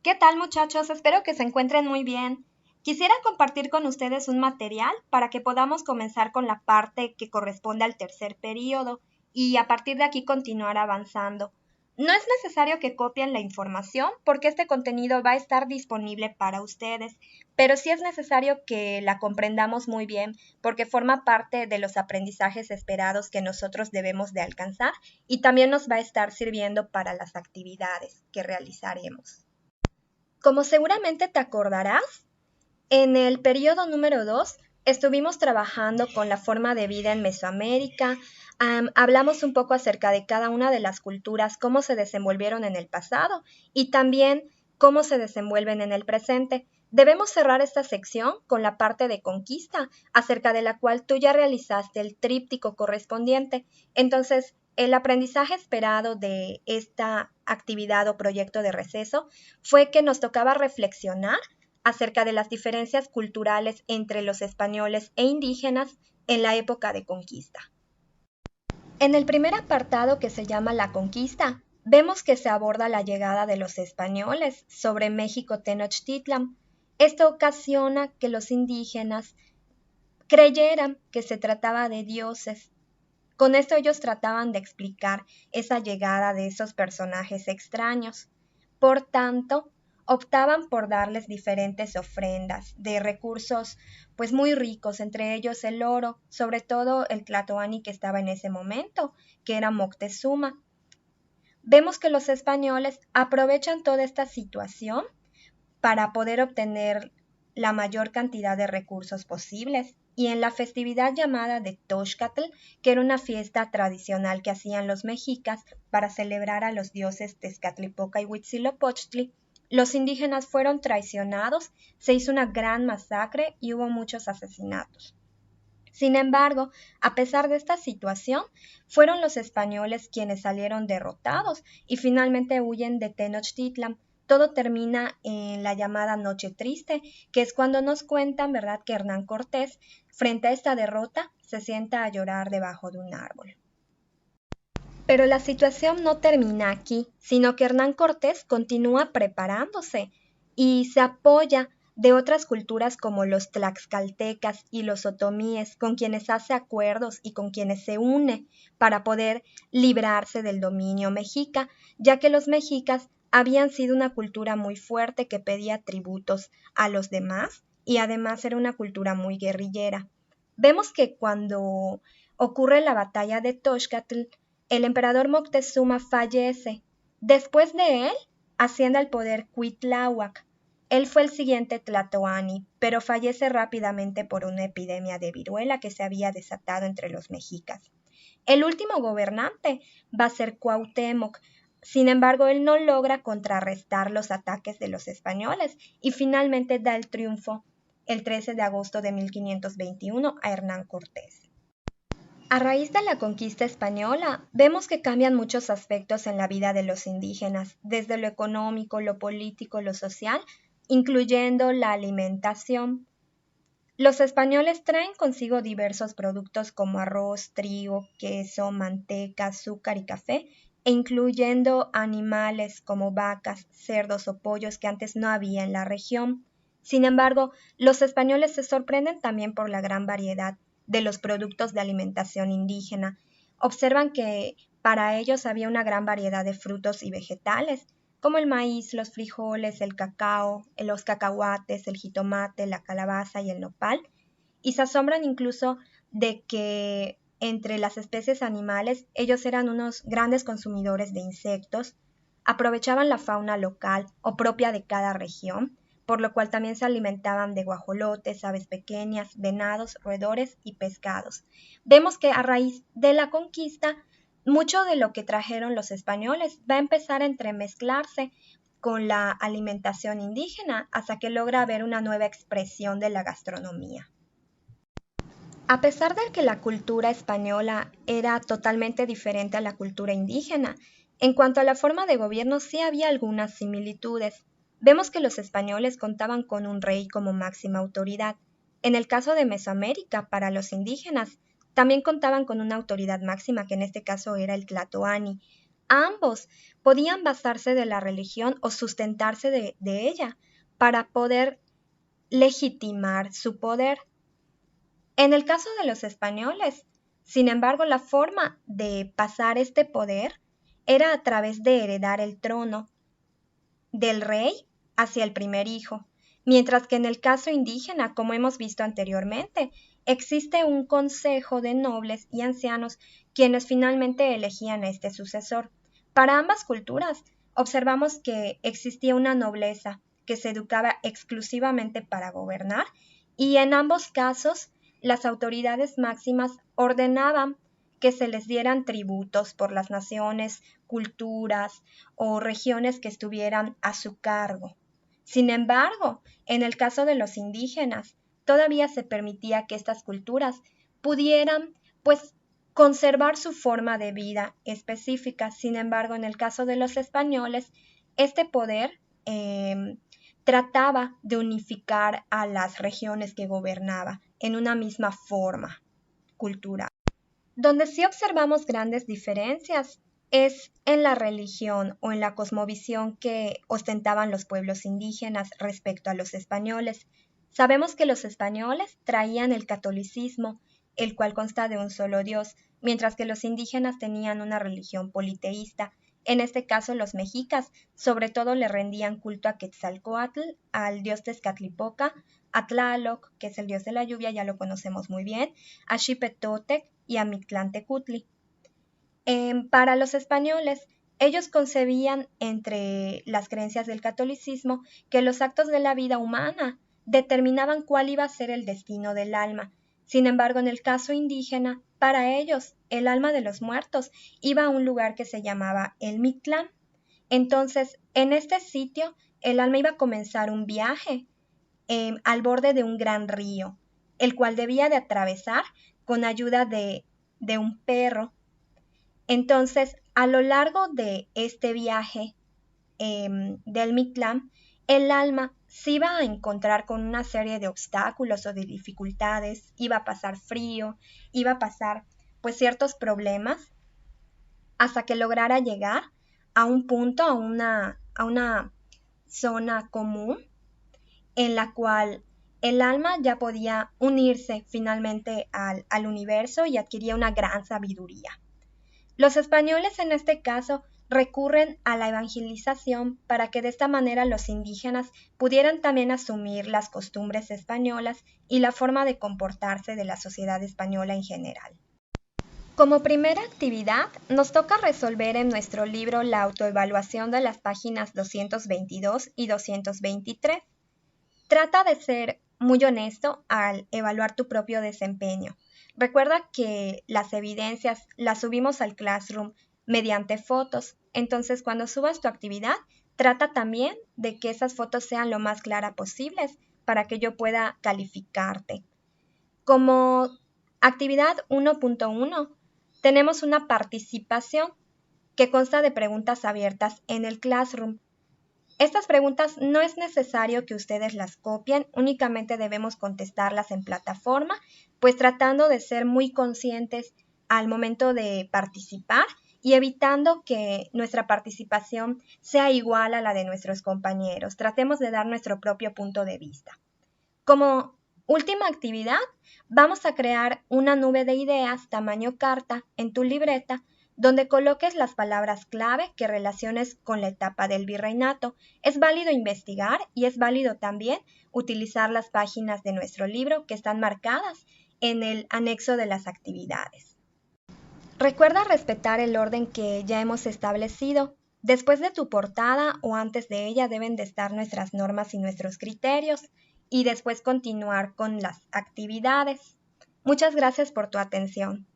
¿Qué tal, muchachos? Espero que se encuentren muy bien. Quisiera compartir con ustedes un material para que podamos comenzar con la parte que corresponde al tercer periodo y a partir de aquí continuar avanzando. No es necesario que copien la información porque este contenido va a estar disponible para ustedes, pero sí es necesario que la comprendamos muy bien porque forma parte de los aprendizajes esperados que nosotros debemos de alcanzar y también nos va a estar sirviendo para las actividades que realizaremos. Como seguramente te acordarás, en el periodo número 2 estuvimos trabajando con la forma de vida en Mesoamérica, hablamos un poco acerca de cada una de las culturas, cómo se desenvolvieron en el pasado y también cómo se desenvuelven en el presente. Debemos cerrar esta sección con la parte de conquista, acerca de la cual tú ya realizaste el tríptico correspondiente. Entonces, el aprendizaje esperado de esta actividad o proyecto de receso fue que nos tocaba reflexionar acerca de las diferencias culturales entre los españoles e indígenas en la época de conquista. En el primer apartado, que se llama La conquista, vemos que se aborda la llegada de los españoles sobre México Tenochtitlan. Esto ocasiona que los indígenas creyeran que se trataba de dioses. Con esto ellos trataban de explicar esa llegada de esos personajes extraños. Por tanto, optaban por darles diferentes ofrendas de recursos pues muy ricos, entre ellos el oro, sobre todo el tlatoani que estaba en ese momento, que era Moctezuma. Vemos que los españoles aprovechan toda esta situación para poder obtener la mayor cantidad de recursos posibles. Y en la festividad llamada de Toxcatl, que era una fiesta tradicional que hacían los mexicas para celebrar a los dioses Tezcatlipoca y Huitzilopochtli, los indígenas fueron traicionados, se hizo una gran masacre y hubo muchos asesinatos. Sin embargo, a pesar de esta situación, fueron los españoles quienes salieron derrotados y finalmente huyen de Tenochtitlan. Todo termina en la llamada Noche Triste, que es cuando nos cuentan, ¿verdad?, que Hernán Cortés, frente a esta derrota, se sienta a llorar debajo de un árbol. Pero la situación no termina aquí, sino que Hernán Cortés continúa preparándose y se apoya de otras culturas como los tlaxcaltecas y los otomíes, con quienes hace acuerdos y con quienes se une para poder librarse del dominio mexica, ya que los mexicas habían sido una cultura muy fuerte que pedía tributos a los demás y además era una cultura muy guerrillera. Vemos que cuando ocurre la batalla de Toxcatl, el emperador Moctezuma fallece. Después de él, asciende al poder Cuitláhuac. Él fue el siguiente tlatoani, pero fallece rápidamente por una epidemia de viruela que se había desatado entre los mexicas. El último gobernante va a ser Cuauhtémoc. Sin embargo, él no logra contrarrestar los ataques de los españoles y finalmente da el triunfo el 13 de agosto de 1521 a Hernán Cortés. A raíz de la conquista española, vemos que cambian muchos aspectos en la vida de los indígenas, desde lo económico, lo político, lo social, incluyendo la alimentación. Los españoles traen consigo diversos productos como arroz, trigo, queso, manteca, azúcar y café, e incluyendo animales como vacas, cerdos o pollos que antes no había en la región. Sin embargo, los españoles se sorprenden también por la gran variedad de los productos de alimentación indígena. Observan que para ellos había una gran variedad de frutos y vegetales, como el maíz, los frijoles, el cacao, los cacahuates, el jitomate, la calabaza y el nopal, y se asombran incluso de que entre las especies animales ellos eran unos grandes consumidores de insectos, aprovechaban la fauna local o propia de cada región, por lo cual también se alimentaban de guajolotes, aves pequeñas, venados, roedores y pescados. Vemos que a raíz de la conquista, mucho de lo que trajeron los españoles va a empezar a entremezclarse con la alimentación indígena hasta que logra haber una nueva expresión de la gastronomía. A pesar de que la cultura española era totalmente diferente a la cultura indígena, en cuanto a la forma de gobierno sí había algunas similitudes. Vemos que los españoles contaban con un rey como máxima autoridad. En el caso de Mesoamérica, para los indígenas, también contaban con una autoridad máxima, que en este caso era el tlatoani. ambos podían basarse de la religión o sustentarse de ella para poder legitimar su poder. En el caso de los españoles, sin embargo, la forma de pasar este poder era a través de heredar el trono del rey hacia el primer hijo, mientras que en el caso indígena, como hemos visto anteriormente, existe un consejo de nobles y ancianos quienes finalmente elegían a este sucesor. Para ambas culturas, observamos que existía una nobleza que se educaba exclusivamente para gobernar y en ambos casos las autoridades máximas ordenaban que se les dieran tributos por las naciones, culturas o regiones que estuvieran a su cargo. Sin embargo, en el caso de los indígenas, todavía se permitía que estas culturas pudieran, pues, conservar su forma de vida específica. Sin embargo, en el caso de los españoles, este poder trataba de unificar a las regiones que gobernaba en una misma forma cultural. Donde sí observamos grandes diferencias es en la religión o en la cosmovisión que ostentaban los pueblos indígenas respecto a los españoles. Sabemos que los españoles traían el catolicismo, el cual consta de un solo Dios, mientras que los indígenas tenían una religión politeísta. En este caso, los mexicas sobre todo le rendían culto a Quetzalcóatl, al dios Tezcatlipoca, a Tlaloc, que es el dios de la lluvia, ya lo conocemos muy bien, a Xipetotec y a Mictlantecutli. Para los españoles, ellos concebían entre las creencias del catolicismo que los actos de la vida humana determinaban cuál iba a ser el destino del alma. Sin embargo, en el caso indígena, para ellos, el alma de los muertos iba a un lugar que se llamaba el Mictlán. Entonces, en este sitio, el alma iba a comenzar un viaje al borde de un gran río, el cual debía de atravesar con ayuda de un perro. Entonces, a lo largo de este viaje del Mictlán, el alma se iba a encontrar con una serie de obstáculos o de dificultades, iba a pasar frío, iba a pasar pues ciertos problemas hasta que lograra llegar a un punto, a una zona común en la cual el alma ya podía unirse finalmente al universo y adquiría una gran sabiduría. Los españoles en este caso recurren a la evangelización para que de esta manera los indígenas pudieran también asumir las costumbres españolas y la forma de comportarse de la sociedad española en general. Como primera actividad, nos toca resolver en nuestro libro la autoevaluación de las páginas 222 y 223. Trata de ser muy honesto al evaluar tu propio desempeño. Recuerda que las evidencias las subimos al Classroom mediante fotos, entonces cuando subas tu actividad, trata también de que esas fotos sean lo más claras posibles para que yo pueda calificarte. Como actividad 1.1, tenemos una participación que consta de preguntas abiertas en el Classroom. Estas preguntas no es necesario que ustedes las copien, únicamente debemos contestarlas en plataforma, pues tratando de ser muy conscientes al momento de participar y evitando que nuestra participación sea igual a la de nuestros compañeros. Tratemos de dar nuestro propio punto de vista. Como última actividad, vamos a crear una nube de ideas tamaño carta en tu libreta donde coloques las palabras clave que relaciones con la etapa del virreinato. Es válido investigar y es válido también utilizar las páginas de nuestro libro que están marcadas en el anexo de las actividades. Recuerda respetar el orden que ya hemos establecido. Después de tu portada o antes de ella deben de estar nuestras normas y nuestros criterios y después continuar con las actividades. Muchas gracias por tu atención.